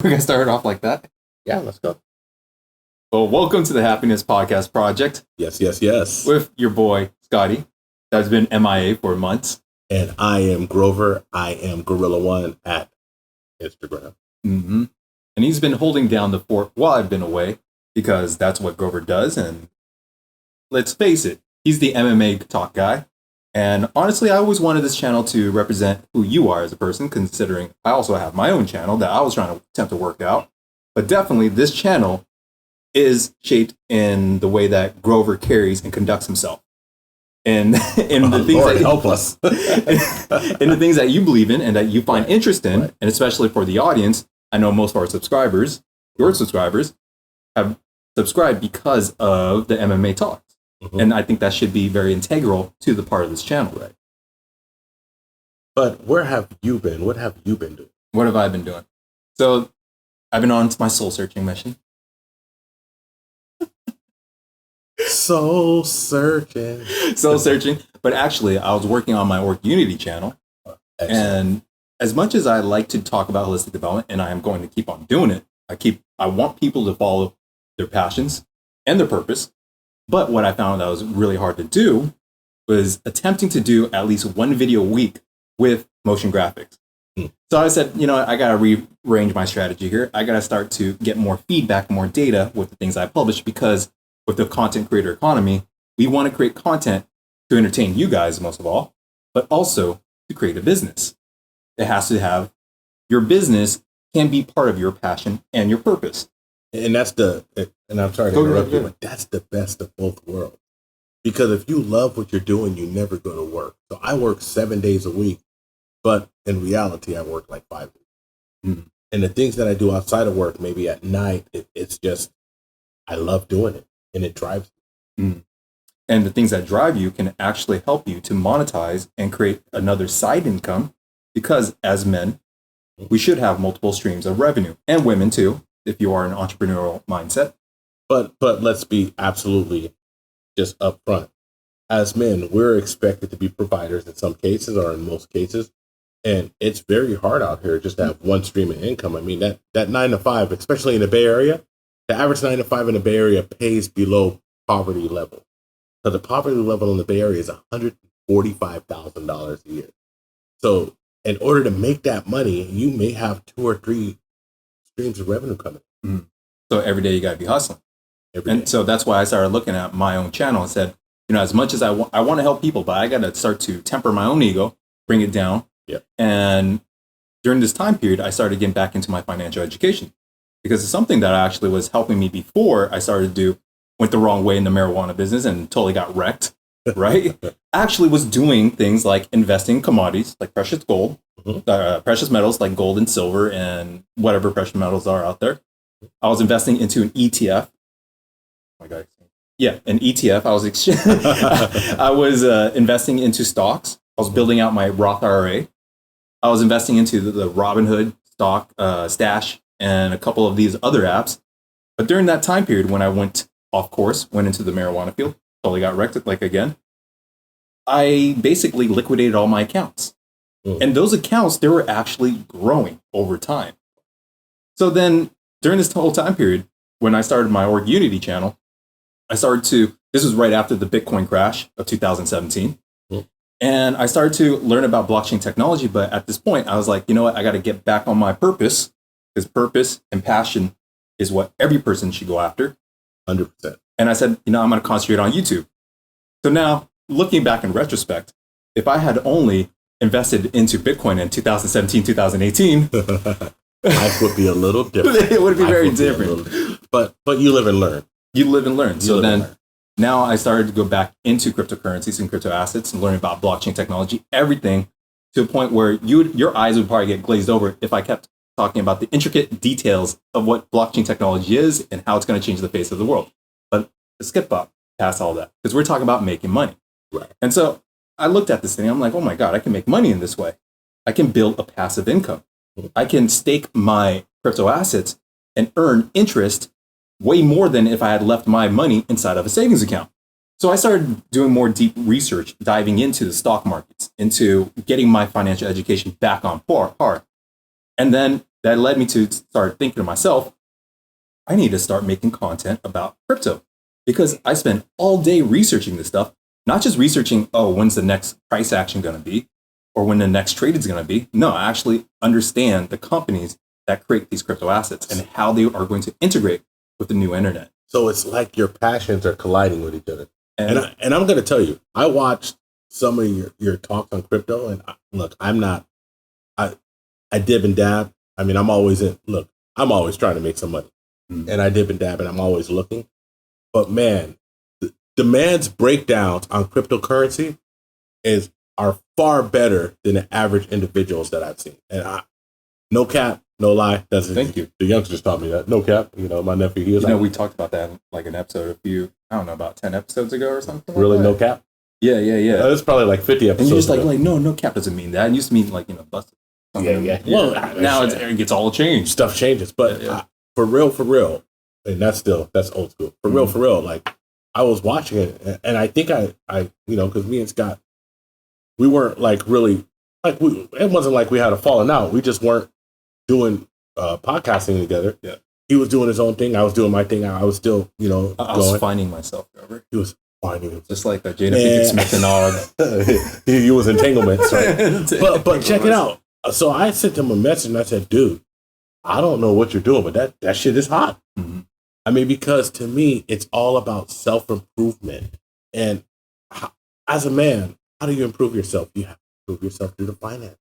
We're going to start it off like that. Yeah, let's go. Well, welcome to the Happiness Podcast Project. Yes, yes, yes. With your boy, Scotty, that's been MIA for months. And I am Grover. I am Gorilla1 at Instagram. Mm-hmm. And he's been holding down the fort while I've been away because that's what Grover does. And let's face it, he's the MMA talk guy. And honestly, I always wanted this channel to represent who you are as a person, considering I also have my own channel that I was trying to attempt to work out. But definitely, this channel is shaped in the way that Grover carries and conducts himself. And in the things Lord, that help us. in the things that you believe in and that you find interest in, right. And especially for the audience, I know most of our subscribers, your subscribers, have subscribed because of the MMA talks. Mm-hmm. And I think that should be very integral to the part of this channel. Right. But where have you been? What have you been doing? What have I been doing? So I've been on my soul searching mission. Soul searching. Soul searching. But actually, I was working on my Auric Unity channel. Excellent. And as much as I like to talk about holistic development, and I am going to keep on doing it, I want people to follow their passions and their purpose. But what I found that was really hard to do was attempting to do at least one video a week with motion graphics. So I said, I got to rearrange my strategy here. I got to start to get more feedback, more data with the things I publish, because with the content creator economy, we want to create content to entertain you guys most of all, but also to create a business. It has to have your business can be part of your passion and your purpose. And I'm sorry to interrupt you, but that's the best of both worlds. Because if you love what you're doing, you never go to work. So I work 7 days a week, but in reality, I work like 5 days. Mm-hmm. And the things that I do outside of work, maybe at night, it's just, I love doing it and it drives me. Mm-hmm. And the things that drive you can actually help you to monetize and create another side income, because as men, we should have multiple streams of revenue, and women too, if you are an entrepreneurial mindset. But let's be absolutely just upfront. As men, we're expected to be providers in some cases, or in most cases. And it's very hard out here just to have one stream of income. I mean, that 9 to 5, especially in the Bay Area, the average 9 to 5 in the Bay Area pays below poverty level. So the poverty level in the Bay Area is $145,000 a year. So in order to make that money, you may have 2 or 3 streams of revenue coming. Mm-hmm. So every day you got to be hustling. So that's why I started looking at my own channel and said, as much as I want to help people, but I got to start to temper my own ego, bring it down. Yep. And during this time period, I started getting back into my financial education, because it's something that actually was helping me before I went the wrong way in the marijuana business and totally got wrecked. Right? Actually was doing things like investing in commodities like precious gold, mm-hmm. Precious metals like gold and silver and whatever precious metals are out there. I was investing into an ETF. Oh my God. Yeah, an ETF. I was investing into stocks. I was building out my Roth IRA. I was investing into the Robinhood stock stash and a couple of these other apps. But during that time period, when I went off course, went into the marijuana field, totally got wrecked again, I basically liquidated all my accounts. Mm. And those accounts, they were actually growing over time. So then during this whole time period, when I started my Auric Unity channel, this was right after the Bitcoin crash of 2017. Mm. And I started to learn about blockchain technology. But at this point, I was like, you know what? I got to get back on my purpose, because purpose and passion is what every person should go after. 100%. And I said, I'm going to concentrate on YouTube. So now, looking back in retrospect, if I had only invested into Bitcoin in 2017, 2018, life would be a little different. It would be very different. But you live and learn. You live and learn. So then now I started to go back into cryptocurrencies and crypto assets and learn about blockchain technology, everything, to a point where your eyes would probably get glazed over if I kept talking about the intricate details of what blockchain technology is and how it's going to change the face of the world. But skip up past all that, because we're talking about making money. Right. And so I looked at this thing. I'm like, oh my God, I can make money in this way. I can build a passive income. I can stake my crypto assets and earn interest way more than if I had left my money inside of a savings account. So I started doing more deep research, diving into the stock markets, into getting my financial education back on par. And then that led me to start thinking to myself, I need to start making content about crypto because I spend all day researching this stuff, not just researching, oh, when's the next price action going to be or when the next trade is going to be. No, I actually understand the companies that create these crypto assets and how they are going to integrate with the new internet. So it's like your passions are colliding with each other. And I'm going to tell you, I watched some of your talks on crypto, and look, I dib and dab. I mean, I'm always trying to make some money, and I dib and dab, and I'm always looking. But man, the man's breakdowns on cryptocurrency are far better than the average individuals that I've seen. And no cap, no lie. Thank you. The youngsters taught me that. No cap. My nephew, he was we talked about that in like an episode about 10 episodes ago or something. Really, like no cap? Yeah. It was probably like 50 episodes. And you're just like, no cap doesn't mean that. It used to mean busted. Yeah. Well, now it gets all changed. Stuff changes. But for real, and that's old school. For real, like I was watching it, and I think I because me and Scott, we weren't like really, like it wasn't like we had a falling out. We just weren't doing podcasting together. Yeah. He was doing his own thing. I was doing my thing. I was still, I was finding myself, Robert. He was finding himself. Just like the Jada Pinkett Smith and all. He was entanglements, right? but check it out. So I sent him a message and I said, dude, I don't know what you're doing, but that shit is hot. Mm-hmm. I mean, because to me, it's all about self-improvement. And as a man, how do you improve yourself? You have to improve yourself through the finance.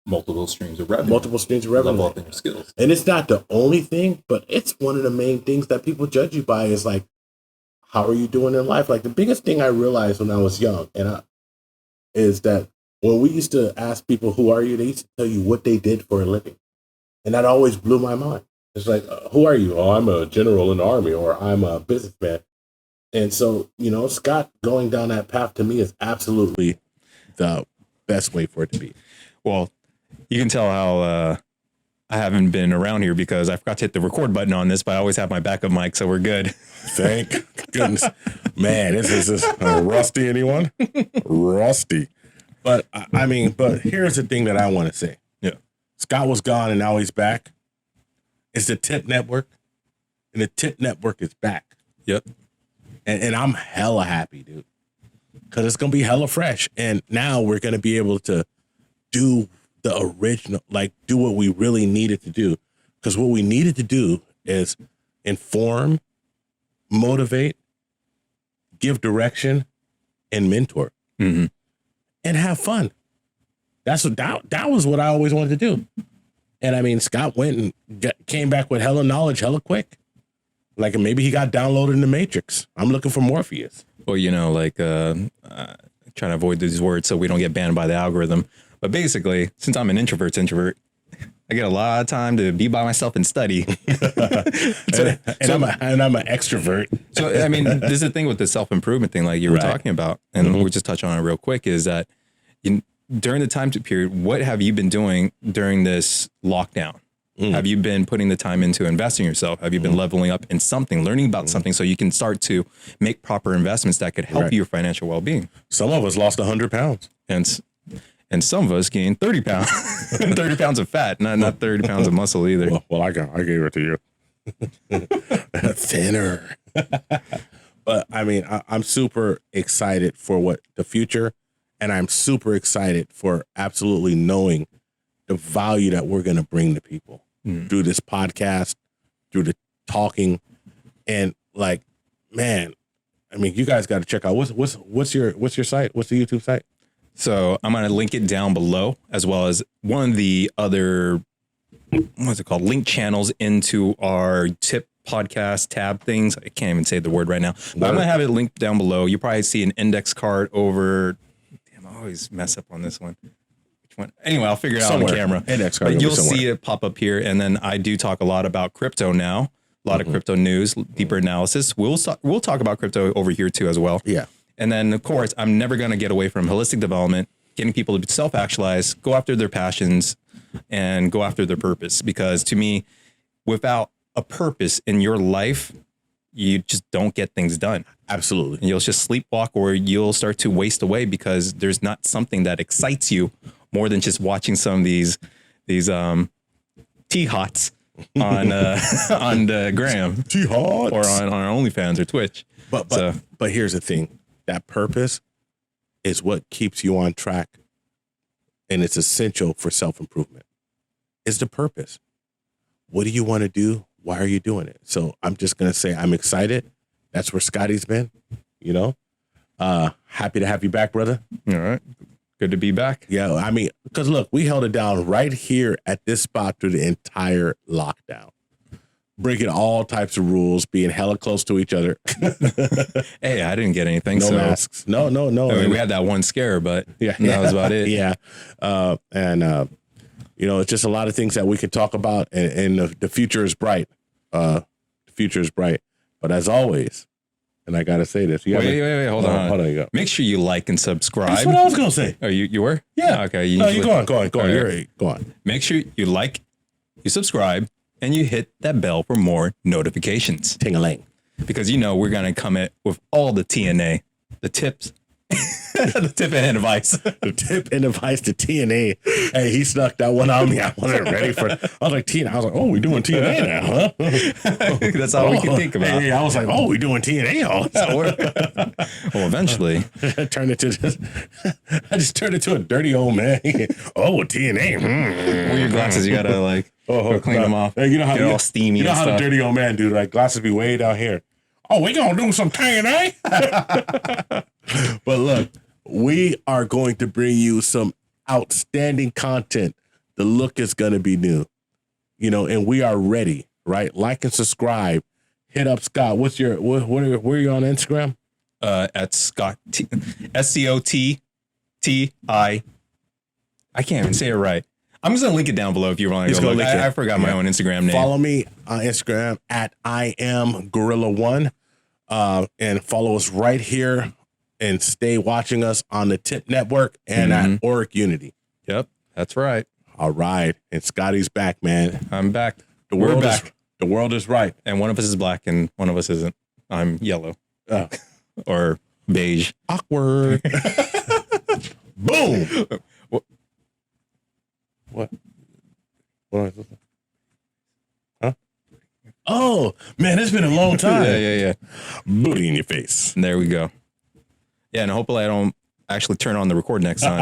Multiple streams of revenue. Level up in your skills. And it's not the only thing, but it's one of the main things that people judge you by is like, how are you doing in life? Like the biggest thing I realized when I was young is that when we used to ask people, who are you? They used to tell you what they did for a living. And that always blew my mind. It's like, who are you? Oh, I'm a general in the army, or I'm a businessman. And so, Scott going down that path to me is absolutely the best way for it to be. Well, you can tell how I haven't been around here because I forgot to hit the record button on this, but I always have my backup mic, so we're good. Thank goodness. Man, is this rusty, anyone? Rusty. But but here's the thing that I want to say. Yeah. Scott was gone and now he's back. It's the TIP network, and the TIP network is back. Yep. And I'm hella happy, dude, because it's going to be hella fresh. And now we're going to be able to do the original, like do what we really needed to do. Because what we needed to do is inform, motivate, give direction, and mentor. Mm-hmm. And have fun. That was what I always wanted to do. And I mean, Scott went and came back with hella knowledge, hella quick. Like maybe he got downloaded in the Matrix. I'm looking for Morpheus. Well, trying to avoid these words so we don't get banned by the algorithm. But basically, since I'm an introvert, I get a lot of time to be by myself and study. I'm an extrovert. So, I mean, this is the thing with the self-improvement thing, like you were talking about, and we'll just touch on it real quick, is that during the time period, what have you been doing during this lockdown? Have you been putting the time into investing yourself? Have you been leveling up in something, learning about something so you can start to make proper investments that could help your financial well-being? Some of us lost 100 pounds. And some of us gained 30 pounds, 30 pounds of fat, not 30 pounds of muscle either. Well, I gave it to you. Thinner. But I mean, I'm super excited for what the future, and I'm super excited for absolutely knowing the value that we're going to bring to people through this podcast, through the talking, and like, man, I mean, you guys got to check out what's your site? What's the YouTube site? So I'm going to link it down below, as well as one of the other, link channels into our tip podcast tab things. I can't even say the word right now, but I'm going to have it linked down below. You probably see an index card over. Damn, I always mess up on this one. Which one? Anyway, I'll figure it out on the camera. Index card. But you'll see it pop up here. And then I do talk a lot about crypto now, a lot of crypto news, deeper analysis. We'll talk about crypto over here too, as well. Yeah. And then, of course, I'm never going to get away from holistic development, getting people to self-actualize, go after their passions, and go after their purpose. Because to me, without a purpose in your life, you just don't get things done. Absolutely. And you'll just sleepwalk, or you'll start to waste away because there's not something that excites you more than just watching some of these T-Hots on on the gram T-Hots. or on our OnlyFans or Twitch. But here's the thing. That purpose is what keeps you on track, and it's essential for self-improvement. It's the purpose. What do you want to do? Why are you doing it? So I'm just going to say I'm excited. That's where Scotty's been, you know. Happy to have you back, brother. All right. Good to be back. Yeah, I mean, because look, we held it down right here at this spot through the entire lockdown. Breaking all types of rules, being hella close to each other. Hey, I didn't get anything. No masks. No. I mean, we had that one scare, but that was about it. Yeah. You know, it's just a lot of things that we could talk about, and the future is bright. The future is bright. But as always, and I got to say this. Wait, hold on. Hold on, you go. Make sure you like and subscribe. That's what I was going to say. Oh, you were? Yeah. Okay. No, you go on. Right. You're right. Go on. Make sure you like, you subscribe, and you hit that bell for more notifications. Ting-a-ling. Because, you know, we're going to come in with all the TNA, the tips, the tip and advice. The tip and advice to TNA. Hey, he snuck that one on me. I wasn't ready for it. I was like, TNA. I was like, oh, we're doing TNA now, huh? That's all we can think about. Hey, I was like, oh, we're doing TNA. Well, eventually. I just turned into a dirty old man. Oh, TNA. Wear your glasses. You got to, like, go clean them off. Hey, you know how get all steamy. You know and how stuff. the dirty old man do? Like, glasses be way down here. Oh, we gonna do some TNA. But look, we are going to bring you some outstanding content. The look is going to be new, you know, and we are ready, right? Like and subscribe. Hit up Scott. Where are you on Instagram? At Scott, SCOTTI. I can't even say it right. I'm just going to link it down below if you want to go look. I forgot my own Instagram name. Follow me on Instagram at I am Gorilla1. And follow us right here and stay watching us on the TIP Network and at Auric Unity. Yep, that's right. All right. And Scotty's back, man. I'm back. We're back. The world is right. And one of us is black and one of us isn't. I'm yellow. Oh. Or beige. Awkward. Boom. What? What am I supposed to? Huh? Oh, man, it's been a long time. Yeah. Booty in your face. And there we go. Yeah, and hopefully I don't actually turn on the record next time.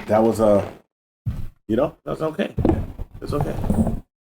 That was that's okay. It's okay.